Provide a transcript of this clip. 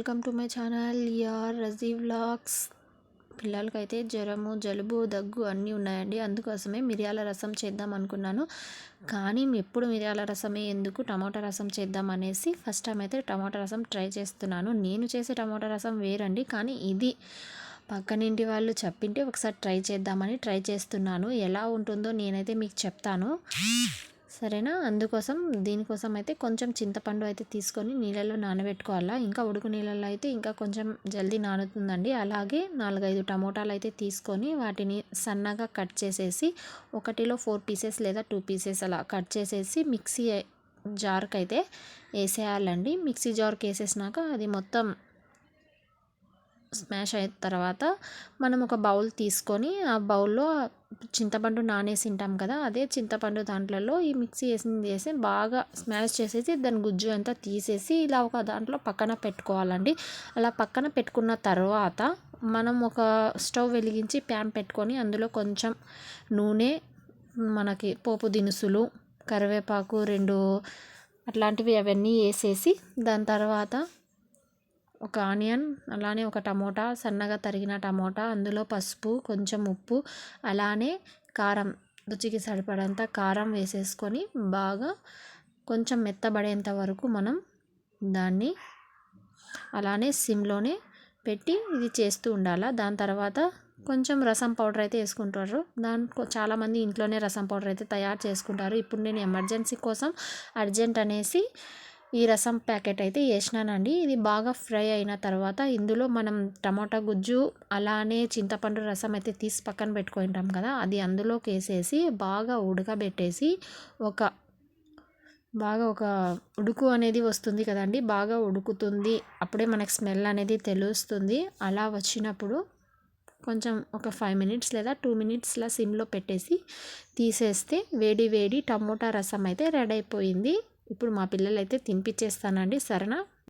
Welcome to my channel యార్ Razi vlogs. పిల్లలకైతే జ్వరము, జలుబు, దగ్గు అన్నీ ఉన్నాయండి. అందుకోసమే మిరియాల రసం చేద్దాం అనుకున్నాను. కానీ ఎప్పుడు మిరియాల రసమే ఎందుకు, టమాటా రసం చేద్దాం అనేసి ఫస్ట్ టైం అయితే టమాటా రసం ట్రై చేస్తున్నాను. నేను చేసే టమాటా రసం వేరండి, కానీ ఇది పక్కనింటి వాళ్ళు చెప్పింటే ఒకసారి ట్రై చేద్దామని ట్రై చేస్తున్నాను. ఎలా ఉంటుందో నేనైతే మీకు చెప్తాను, సరేనా? దీనికోసం అయితే కొంచెం చింతపండు అయితే తీసుకొని నీళ్ళలో నానబెట్టుకోవాలా. ఇంకా ఉడుకు నీళ్ళలో అయితే ఇంకా కొంచెం జల్దీ నానుతుందండి. అలాగే 4-5 టమోటాలు అయితే తీసుకొని వాటిని సన్నగా కట్ చేసేసి 1లో 4 పీసెస్ లేదా 2 పీసెస్ అలా కట్ చేసేసి మిక్సీ జార్కి అయితే వేసేయాలండి. మిక్సీ జార్కి వేసేసినాక అది మొత్తం స్మాష్ అయిన తర్వాత మనం ఒక బౌల్ తీసుకొని ఆ బౌల్లో చింతపండు నానేసి ఉంటాం కదా, అదే చింతపండు దాంట్లో ఈ మిక్సీ వేసి బాగా స్మాష్ చేసేసి దాని గుజ్జు అంతా తీసేసి ఇలా ఒక దాంట్లో పక్కన పెట్టుకోవాలండి. అలా పక్కన పెట్టుకున్న తర్వాత మనం ఒక స్టవ్ వెలిగించి ప్యాన్ పెట్టుకొని అందులో కొంచెం నూనె, మనకి పోపు దినుసులు, కరివేపాకు 2 అట్లాంటివి అవన్నీ వేసేసి దాని తర్వాత ఒక ఆనియన్, అలానే ఒక టమోటా, సన్నగా తరిగిన టమోటా, అందులో పసుపు, కొంచెం ఉప్పు, అలానే కారం, రుచికి సరిపడంత కారం వేసేసుకొని బాగా కొంచెం మెత్తబడేంత వరకు మనం దాన్ని అలానే సిమ్లోనే పెట్టి ఇది చేస్తూ ఉండాలి. దాని తర్వాత కొంచెం రసం పౌడర్ అయితే వేసుకుంటారు. చాలామంది ఇంట్లోనే రసం పౌడర్ అయితే తయారు చేసుకుంటారు. ఇప్పుడు నేను ఎమర్జెన్సీ కోసం అర్జెంట్ అనేసి ఈ రసం ప్యాకెట్ అయితే వేసినానండి. ఇది బాగా ఫ్రై అయిన తర్వాత ఇందులో మనం టమాటా గుజ్జు అలానే చింతపండు రసం అయితే తీసి పక్కన పెట్టుకుంటాం కదా, అది అందులోకి వేసేసి బాగా ఉడకబెట్టేసి బాగా ఒక ఉడుకు అనేది వస్తుంది కదండి, బాగా ఉడుకుతుంది. అప్పుడే మనకు స్మెల్ అనేది తెలుస్తుంది. అలా వచ్చినప్పుడు కొంచెం ఒక 5 మినిట్స్ లేదా 2 మినిట్స్లా సిమ్లో పెట్టేసి తీసేస్తే వేడి వేడి టమోటా రసం అయితే రెడీ అయిపోయింది. ఇప్పుడు మా పిల్లలు అయితే తినిపించేస్తానండి, సరేనా?